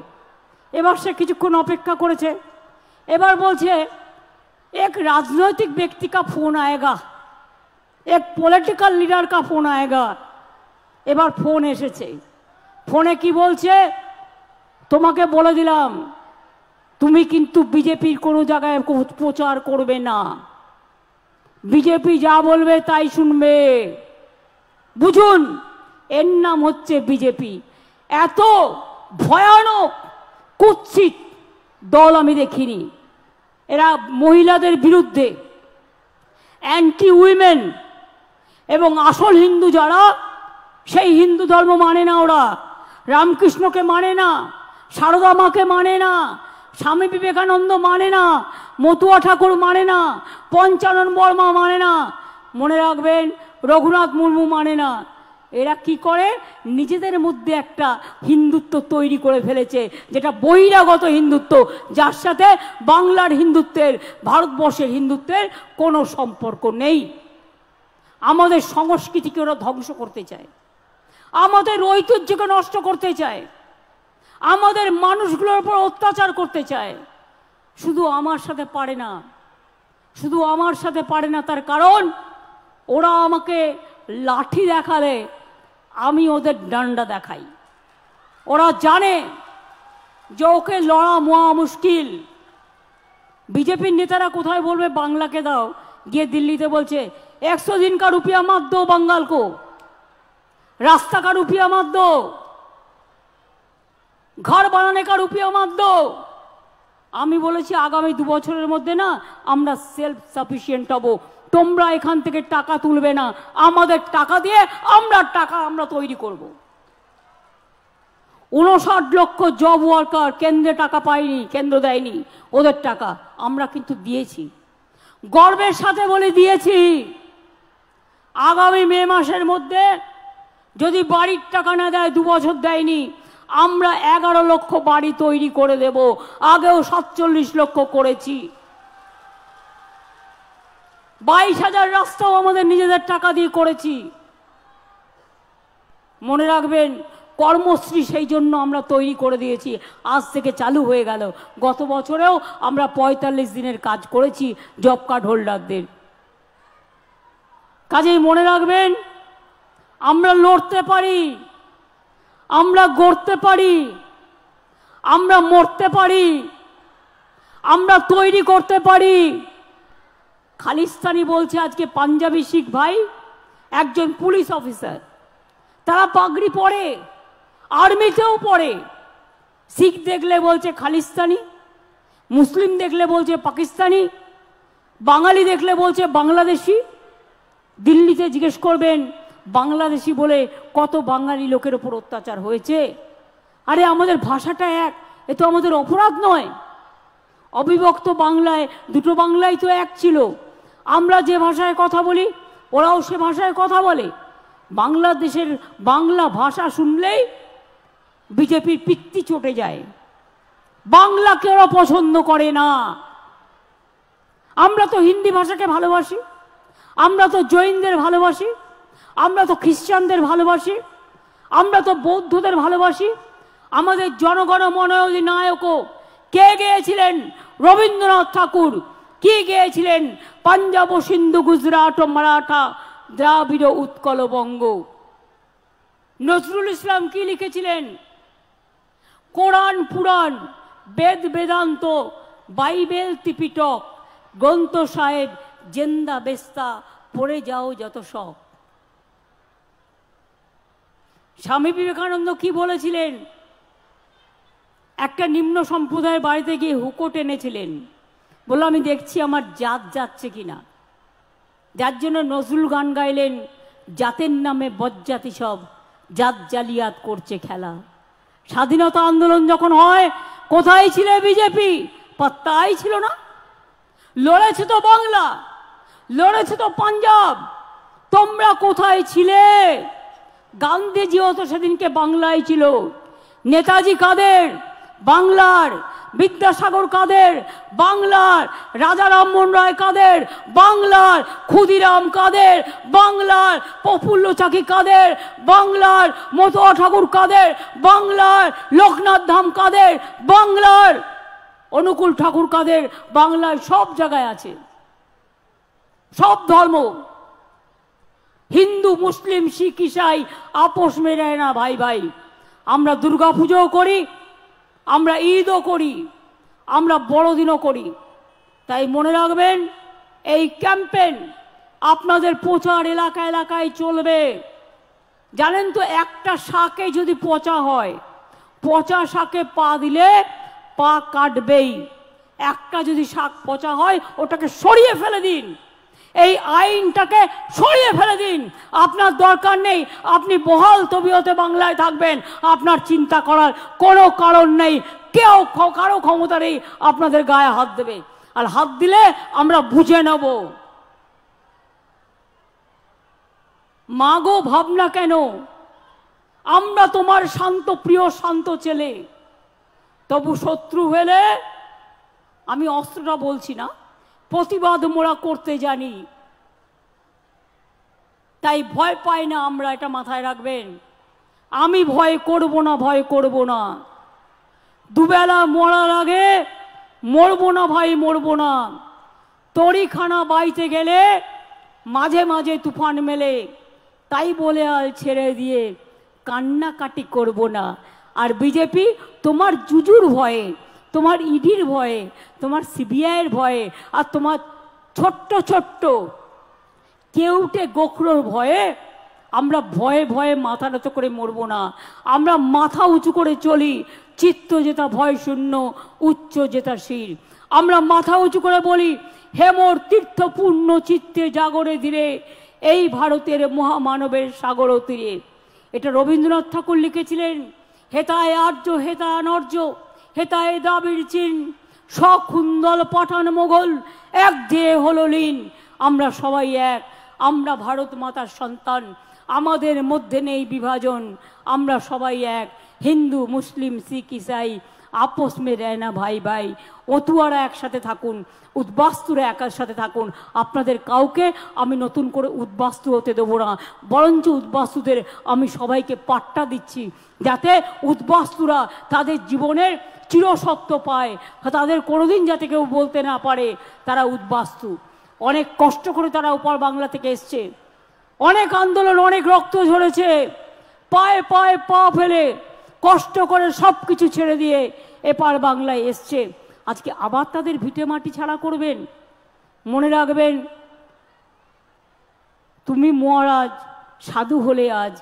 এবার সে কিছুক্ষণ অপেক্ষা করেছে, এবার বলছে एक राजनीतिक व्यक्ति का फोन आएगा, एक पॉलिटिकल लीडर का फोन आएगा। এবার ফোন এসেছে, ফোনে কি বলছে, তোমাকে বলে দিলাম তুমি কিন্তু বিজেপির কোনো জায়গায় প্রচার করবে না, বিজেপি যা বলবে তাই শুনবে। বুঝুন, এর নাম হচ্ছে বিজেপি। এত ভয়ানক কুৎসিত দল আমি দেখিনি। এরা মহিলাদের বিরুদ্ধে, অ্যান্টি উইমেন, এবং আসল হিন্দু যারা, সেই হিন্দু ধর্ম মানে না ওরা, রামকৃষ্ণকে মানে না, সারদা মাকে মানে না, স্বামী বিবেকানন্দ মানে না, মতুয়া ঠাকুর মানে না, পঞ্চানন বর্মা মানে না, মনে রাখবেন রঘুনাথ মুর্মু মানে না। এরা কি করে? নিজেদের মধ্যে একটা হিন্দুত্ব তৈরি করে ফেলেছে, যেটা বহিরাগত হিন্দুত্ব, যার সাথে বাংলার হিন্দুত্বের, ভারতবর্ষের হিন্দুত্বের কোনো সম্পর্ক নেই। আমাদের সংস্কৃতিকে ওরা ধ্বংস করতে চায়, আমাদের ঐতিহ্যকে নষ্ট করতে চায়, আমাদের মানুষগুলোর উপর অত্যাচার করতে চায়। শুধু আমার সাথে পারে না, শুধু আমার সাথে পারে না, তার কারণ ওরা আমাকে লাঠি দেখালে আমি ওদের ডান্ডা দেখাই। ওরা জানে যে ওকে লড়া মহা মুশকিল। বিজেপির নেতারা কোথায় বলবে বাংলাকে দাও, গিয়ে দিল্লিতে বলছে 100 दिन का रुपया मत दो बंगाल को, रास्ता का रुपया मत दो, घर बनाने का रुपया मत दो। আমি বলেছি আগামী 2 বছরের মধ্যে না আমরা সেলফ সাফিসিয়েন্ট হব, তোমরা এখান থেকে টাকা তুলবে না, আমাদের টাকা দিয়ে আমরা তৈরি করব। 59 লক্ষ জব ওয়ার্কার কেন্দ্রে টাকা পায়নি, কেন্দ্র দেয়নি, ওদের টাকা আমরা কিন্তু দিয়েছি, গর্বের সাথে বলে দিয়েছি। আগামী মে মাসের মধ্যে যদি বাড়ির টাকা না দেয়, 2 বছর দেয়নি, আমরা 11 লক্ষ বাড়ি তৈরি করে দেব। আগেও 47 লক্ষ করেছি। 22,000 রাস্তাও আমাদের নিজেদের টাকা দিয়ে করেছি। মনে রাখবেন কর্মশ্রী সেই জন্য আমরা তৈরি করে দিয়েছি, আজ থেকে চালু হয়ে গেল। গত বছরেও আমরা 45 দিনের কাজ করেছি জব কার্ড হোল্ডারদের। কাজেই মনে রাখবেন আমরা লড়তে পারি, আমরা গড়তে পারি, আমরা মরতে পারি, আমরা তৈরি করতে পারি। খালিস্তানি বলছে আজকে পাঞ্জাবি শিখ ভাই, একজন পুলিশ অফিসার, তারা পাগড়ি পরে, আর্মিতেও পরে। শিখ দেখলে বলছে খালিস্তানি, মুসলিম দেখলে বলছে পাকিস্তানি, বাঙালি দেখলে বলছে বাংলাদেশি। দিল্লিতে জিজ্ঞেস করবেন বাংলাদেশি বলে কত বাঙালি লোকের ওপর অত্যাচার হয়েছে। আরে আমাদের ভাষাটা এক, এ তো আমাদের অপরাধ নয়। অবিভক্ত বাংলায় 2টো বাংলাই তো এক ছিল। আমরা যে ভাষায় কথা বলি ওরাও সে ভাষায় কথা বলে। বাংলাদেশের বাংলা ভাষা শুনলেই বিজেপির পিত্তি চটে যায়, বাংলাকে ওরা পছন্দ করে না। আমরা তো হিন্দি ভাষাকে ভালোবাসি, আমরা তো জৈনদের ভালোবাসি, আমরা তো খ্রিস্টানদের ভালোবাসি, আমরা তো বৌদ্ধদের ভালোবাসি। আমাদের জনগণ মন অধিনায়কও কে গেয়েছিলেন? রবীন্দ্রনাথ ঠাকুর। কি গেয়েছিলেন? পাঞ্জাব ও সিন্ধু গুজরাট ও মারাঠা দ্রাবিড় উৎকল বঙ্গ। নজরুল ইসলাম কি লিখেছিলেন? কোরআন পুরাণ বেদ বেদান্ত বাইবেল ত্রিপিটক গ্রন্থ সাহেব জেন্দা বেস্তা পড়ে যাও যত সব। স্বামী বিবেকানন্দ কি বলেছিলেন? একটা নিম্ন সম্প্রদায়ের বাড়িতে গিয়ে হুকো টেনেছিলেন, বললো আমি দেখছি আমার জাত যাচ্ছে কিনা। যার জন্য নজরুল গান গাইলেন, জাতের নামে বজ্জাতি সব জাত জালিয়াত করছে খেলা। স্বাধীনতা আন্দোলন যখন হয় কোথায় ছিলে বিজেপি? পাত্তাই ছিল না। লড়েছে তো বাংলা, লড়েছে তো পাঞ্জাব, তোমরা কোথায় ছিলে? গান্ধীজিও তো সেদিনকে বাংলায় ছিল। নেতাজি কাদের? বাংলার। বিদ্যাসাগর কাদের? বাংলার। রাজা রামমোহন রায় কাদের? বাংলার। ক্ষুদিরাম কাদের? বাংলার। প্রফুল্ল চাকি কাদের? বাংলার। মতুয়া ঠাকুর কাদের? বাংলার। লোকনাথ ধাম কাদের? বাংলার। অনুকূল ঠাকুর কাদের? বাংলার। সব জায়গায় আছে, সব ধর্ম। হিন্দু মুসলিম শিখ ইসাই আপোষ মেনে না ভাই ভাই। আমরা দুর্গা পুজোও করি, আমরা ঈদও করি, আমরা বড়দিনও করি। তাই মনে রাখবেন এই ক্যাম্পেইন আপনাদের প্রচার এলাকা এলাকায় চলবে। জানেন তো একটা শাকে যদি পচা হয়, পচা শাকে পা দিলে পা কাটবেই। একটা যদি শাক পচা হয় ওটাকে সরিয়ে ফেলে দিন। এই আইনটাকে সরিয়ে ফেলে দিন। আপনার দরকার নেই, আপনি বহাল তবিয়তে বাংলায় থাকবেন, আপনার চিন্তা করার কোনো কারণ নেই। কেউ কারো ক্ষমতা নেই আপনাদের গায়ে হাত দেবে, আর হাত দিলে আমরা বুঝে নেব। মাগো ভাবনা কেন, আমরা তোমার শান্ত প্রিয় শান্ত ছেলে, তবু শত্রু হলে, আমি অস্ত্রটা বলছি না, প্রতিবাদ মোরা করতে জানি, তাই ভয় পাই না আমরা, এটা মাথায় রাখবেন। আমি ভয় করব না, ভয় করব না। দুবেলা মরার আগে মরবো না ভাই, মরবো না। তরিখানা বাইতে গেলে মাঝে মাঝে তুফান মেলে, তাই বলে আর ছেড়ে দিয়ে কান্নাকাটি করব না। আর বিজেপি তোমার জুজুর ভয়ে, তোমার ইডির ভয়ে, তোমার সিবিআইয়ের ভয়ে, আর তোমার ছোট্ট ছোট্ট কেউটে গোখরোর ভয়ে আমরা ভয়ে ভয়ে মাথা নত করে মরব না। আমরা মাথা উঁচু করে চলি, চিত্ত যেটা ভয় শূন্য, উচ্চ যেটা শির। আমরা মাথা উঁচু করে বলি, হেমর তীর্থপূর্ণ চিত্তে জাগরে ধীরে, এই ভারতের মহামানবের সাগর তীরে। এটা রবীন্দ্রনাথ ঠাকুর লিখেছিলেন। হেতায় আর্য হেতায় অনর্য, হেতায় দ্রাবিড় চীন, সখুন্দল পাঠান মোগল, এক দেহে হলো লীন। আমরা সবাই এক, আমরা ভারত মাতার সন্তান, আমাদের মধ্যে নেই বিভাজন। আমরা সবাই এক, হিন্দু মুসলিম শিখ ইসাই আপোষ মে রহনা ভাই ভাই। অতুয়ারা একসাথে থাকুন, উদ্বাস্তুরা একার সাথে থাকুন। আপনাদের কাউকে আমি নতুন করে উদ্বাস্তু হতে দেবো না, বরঞ্চ উদ্বাস্তুদের আমি সবাইকে পাট্টা দিচ্ছি, যাতে উদ্বাস্তুরা তাদের জীবনের চিরসত্য পায়, তাদের কোনোদিন যাতে কেউ বলতে না পারে তারা উদ্বাস্তু। অনেক কষ্ট করে তারা উপর বাংলা থেকে এসছে, অনেক আন্দোলন, অনেক রক্ত ঝরেছে, পায়ে পায়ে পা ফেলে কষ্ট করে সব কিছু ছেড়ে দিয়ে এপার বাংলায় এসছে। আজকে আবার তাদের ভিটে মাটি ছাড়া করবেন? মনে রাখবেন, তুমি মহারাজ সাধু হলে আজ,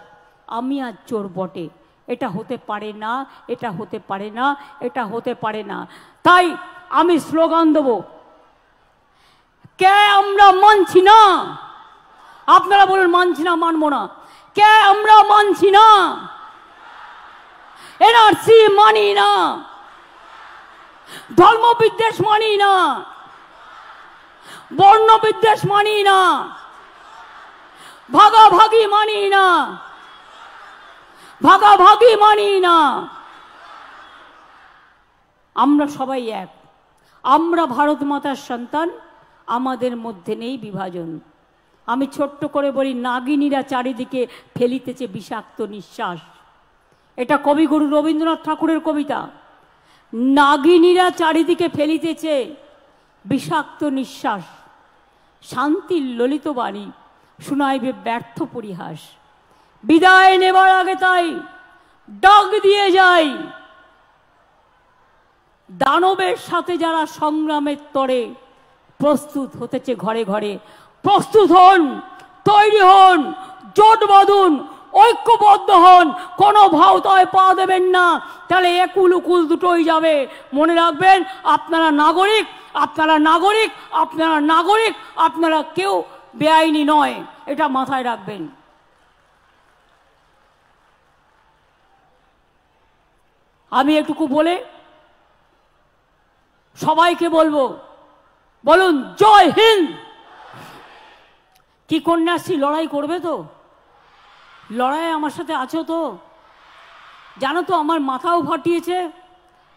আমি আজ চোর বটে। এটা হতে পারে না, এটা হতে পারে না, এটা হতে পারে না। তাই আমি স্লোগান দেব, কে আমরা মানছি না। আপনারা বলুন মানছি না, মানবো না। কে আমরা মানছি না, এনআরসি মানি না, ধর্মবিদ্বেষ মানি না, বর্ণবিদ্বেষ মানি না, ভাগাভাগি মানি না, ভাগাভাগি মানি না। আমরা সবাই এক, আমরা ভারত মাতার সন্তান, আমাদের মধ্যে নেই বিভাজন। আমি ছোট্ট করে বলি, নাগিনীরা চারিদিকে ফেলিতেছে বিষাক্ত নিঃশ্বাস। এটা কবিগুরু রবীন্দ্রনাথ ঠাকুরের কবিতা। নাগিনীরা চারিদিকে ফেলিতেছে বিষাক্ত নিঃশ্বাস, শান্তির ললিত বাণী শুনাইবে ব্যর্থ পরিহাস। বিদায় নেবার আগে তাই ডাক দিয়ে যাই, দানবের সাথে যারা সংগ্রামের তরে প্রস্তুত হতেছে ঘরে ঘরে, প্রস্তুত হন, তৈরি হন, জোট বাঁধুন, ঐক্যবদ্ধ হন। কোনো ভাওতায় পা দেবেন না, তাহলে একুল উকুল দুটোই যাবে। মনে রাখবেন, আপনারা নাগরিক, আপনারা নাগরিক, আপনারা নাগরিক, আপনারা কেউ বেআইনি নয়, এটা মাথায় রাখবেন। আমি একটুকু বলে সবাইকে বলবো, বলুন জয় হিন্দ। কি কন্যাশ্রী লড়াই করবে তো? লড়াই আমার সাথে আছো তো? জানো তো, আমার মাথাও ফাটিয়েছে,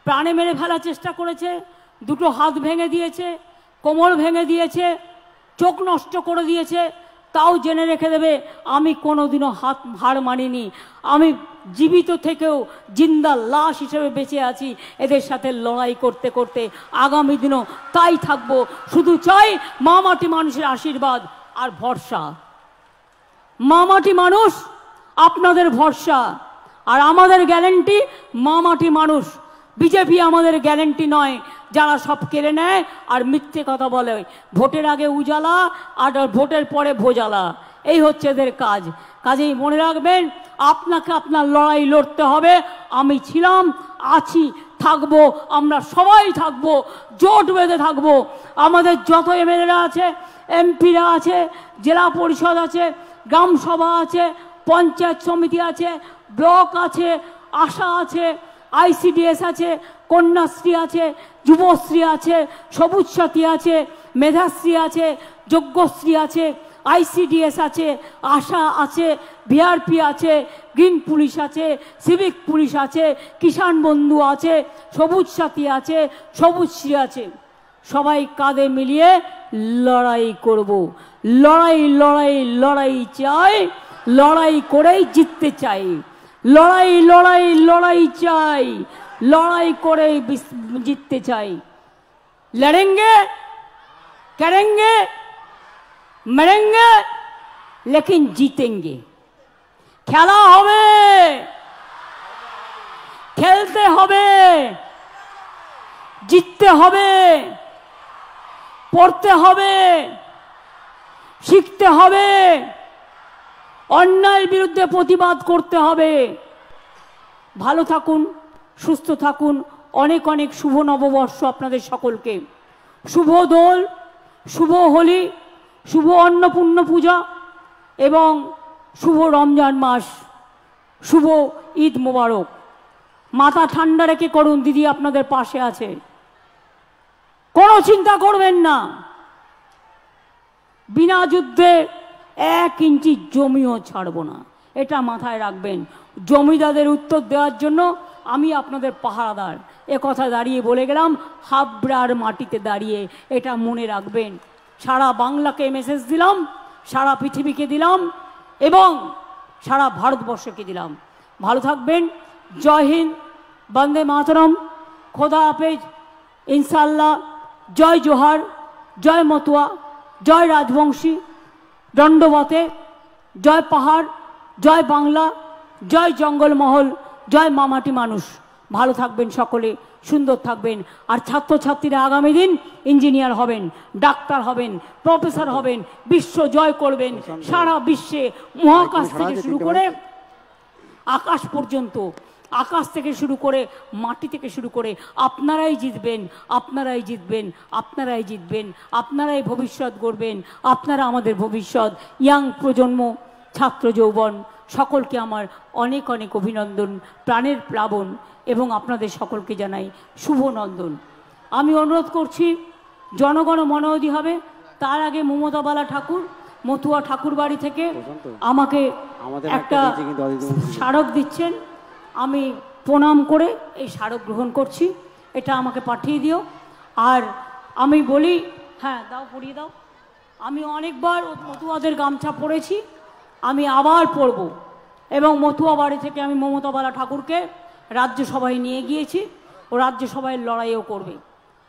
প্রাণে মেরে ফেলার চেষ্টা করেছে, দুটো হাত ভেঙে দিয়েছে, কোমর ভেঙে দিয়েছে, চোখ নষ্ট করে দিয়েছে। তাও জেনে রেখে দেবে, আমি কোনোদিনও হার মানিনি। আমি জীবিত থেকেও জিন্দা লাশ হিসেবে বেঁচে আছি, এদের সাথে লড়াই করতে করতে আগামী দিনও তাই থাকবো। শুধু চাই মা মাটি মানুষের আশীর্বাদ আর ভরসা। মা মাটি মানুষ আপনাদের ভরসা, আর আমাদের গ্যারেন্টি মা মাটি মানুষ। বিজেপি আমাদের গ্যারেন্টি নয়, যারা সব কেড়ে নেয় আর মিথ্যে কথা বলে। ভোটের আগে উজালা আর ভোটের পরে ভোজালা, এই হচ্ছে এদের কাজ। কাজেই মনে রাখবেন, আপনাকে আপনার লড়াই লড়তে হবে। আমি ছিলাম, আছি, থাকবো, আমরা সবাই থাকবো, জোট বেঁধে থাকবো। আমাদের যত এমএলএরা আছে এমপিরা আছে, জেলা পরিষদ আছে, গ্রাম সভা আছে, পঞ্চায়েত সমিতি আছে, ব্লক আছে, আশা আছে, আইসিডিএস আছে, কন্যাশ্রী আছে, যুবশ্রী আছে, সবুজ সাথী আছে, মেধাশ্রী আছে, যজ্ঞশ্রী আছে, আইসিডিএস আছে, আশা আছে, ভিআরপি আছে, গ্রিন পুলিশ আছে, সিভিক পুলিশ আছে, কিষাণ বন্ধু আছে, সবুজ সাথী আছে, সবুজশ্রী আছে। সবাই কাঁধে মিলিয়ে লড়াই করব। লড়াই লড়াই লড়াই চাই, লড়াই করেই জিততে চাই। লড়াই লড়াই লড়াই চাই, লড়াই করেই জিততে চাই। লড়েंगे, करेंगे, मरेंगे, लेकिन जीतेंगे। খেলা হবে, খেলতে হবে, জিততে হবে, পড়তে হবে, শিখতে হবে, অন্যায়ের বিরুদ্ধে প্রতিবাদ করতে হবে। ভালো থাকুন, সুস্থ থাকুন। অনেক অনেক শুভ নববর্ষ আপনাদের সকলকে। শুভ দোল, শুভ হোলি, শুভ অন্নপূর্ণ পূজা এবং শুভ রমজান মাস, শুভ ঈদ মোবারক। মাথা ঠান্ডা রেখে করুন, দিদি আপনাদের পাশে আছে, কোনো চিন্তা করবেন না। বিনা যুদ্ধে 1 ইঞ্চি জমিও ছাড়ব না, এটা মাথায় রাখবেন। জমিদারদের উত্তর দেওয়ার জন্য আমি আপনাদের পাহারাদার, এ কথা দাঁড়িয়ে বলে গেলাম, হাবড়ার মাটিতে দাঁড়িয়ে এটা মনে রাখবেন। সারা বাংলাকে মেসেজ দিলাম, সারা পৃথিবীকে দিলাম এবং সারা ভারতবর্ষকে দিলাম। ভালো থাকবেন। জয় হিন্দ, বন্দে মাতরম, খোদা হাফেজ, ইনশাল্লাহ। জয় জোহার, জয় মতুয়া, জয় রাজবংশী, দণ্ডবতে, জয় পাহাড়, জয় বাংলা, জয় জঙ্গলমহল, জয় মামাটি মানুষ। ভালো থাকবেন সকলে, সুন্দর থাকবেন। আর ছাত্রছাত্রীরা আগামী দিন ইঞ্জিনিয়ার হবেন, ডাক্তার হবেন, প্রফেসর হবেন, বিশ্ব জয় করবেন। সারা বিশ্বে মহাকাশ থেকে শুরু করে আকাশ পর্যন্ত, আকাশ থেকে শুরু করে মাটি থেকে শুরু করে আপনারাই জিতবেন, আপনারাই জিতবেন, আপনারাই জিতবেন, আপনারাই ভবিষ্যৎ গড়বেন। আপনারা আমাদের ভবিষ্যৎ। ইয়াং প্রজন্ম, ছাত্র যৌবন, সকলকে আমার অনেক অনেক অভিনন্দন, প্রাণের প্লাবন এবং আপনাদের সকলকে জানাই শুভ নন্দন। আমি অনুরোধ করছি, জনগণ মনোযোগী হবে। তার আগে মমতা বালা ঠাকুর মতুয়া ঠাকুর বাড়ি থেকে আমাকে একটা স্মারক দিচ্ছেন, আমি প্রণাম করে এই স্মারক গ্রহণ করছি। এটা আমাকে পাঠিয়ে দিও। আর আমি বলি, হ্যাঁ দাও, পরিয়ে দাও। আমি অনেকবার মতুয়াদের গামছা পরেছি, আমি আবার পরব। এবং মতুয়া বাড়ি থেকে আমি মমতা বালা ঠাকুরকে রাজ্যসভায় নিয়ে গিয়েছি, ও রাজ্যসভায় লড়াইও করবে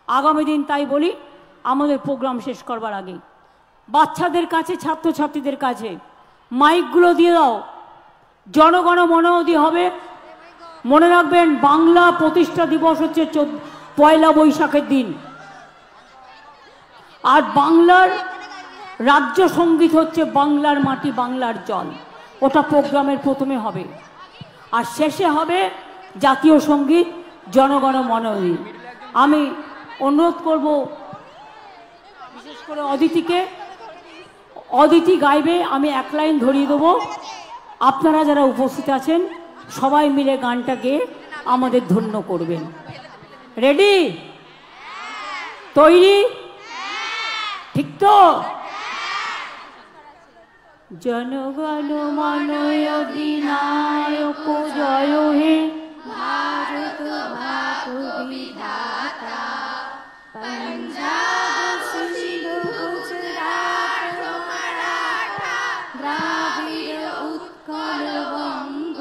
আগামী দিন। তাই বলি, আমাদের প্রোগ্রাম শেষ করবার আগে বাচ্চাদের কাছে, ছাত্রছাত্রীদের কাছে মাইকগুলো দিয়ে দাও। জনগণ মনোযোগী হবে। মনে রাখবেন, বাংলা প্রতিষ্ঠা দিবস হচ্ছে 1 বৈশাখের দিন, আর বাংলার রাজ্য সঙ্গীত হচ্ছে বাংলার মাটি বাংলার জল। ওটা প্রোগ্রামের প্রথমে হবে, আর শেষে হবে জাতীয় সঙ্গীত জনগণ মনোযোগী। আমি অনুরোধ করব বিশেষ করে অদিতিকে, অদিতি গাইবে, আমি 1 লাইন ধরিয়ে দেবো। আপনারা যারা উপস্থিত আছেন সবাই মিলে গানটা গেয়ে আমাদের ধন্য করবেন। রেডি? তৈরি? ঠিক তো? জনগণ মন অধিনায়ক জয় হে, ভারত ভাগ বিধাতা, পঞ্জাব সিন্ধু গুজরাট মারাঠা, দ্রাবিড় উৎকল বঙ্গ,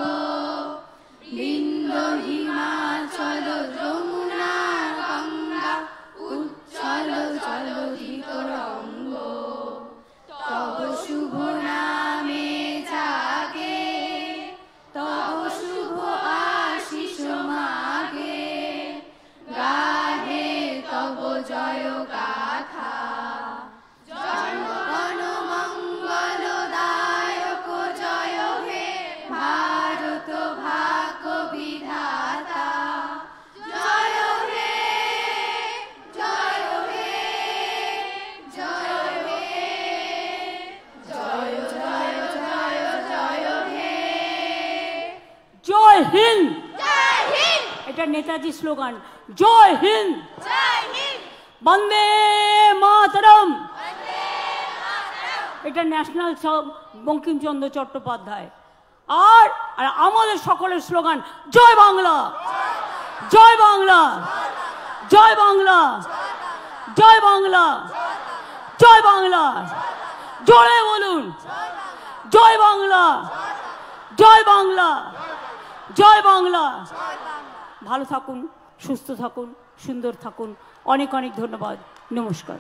বিন্ধ্য হিমাচল যমুনা গঙ্গা, উচ্ছল জলধিক রঙ্গ, তব শুভ নামে জাগে, তব শুভ আশিস মাগে, গাহে তব জয় গাথা, জনগণ মঙ্গলদায়ক জয় হে, ভারত ভাগ্য বিধাতা, জয় হে, জয় হে, জয় হে। এটা নেতাজি স্লোগান, জয় হিন্দ, বন্দে মাতরম। এটা ন্যাশনাল সং বঙ্কিমচন্দ্র চট্টোপাধ্যায়। আর আমাদের সকলের স্লোগান জয় বাংলা, জয় বাংলা, জয় বাংলা, জয় বাংলা, জয় বাংলা। জোরে বলুন জয় বাংলা, জয় বাংলা, জয় বাংলা। ভালো থাকুন, সুস্থ থাকুন, সুন্দর থাকুন। অনেক অনেক ধন্যবাদ। নমস্কার।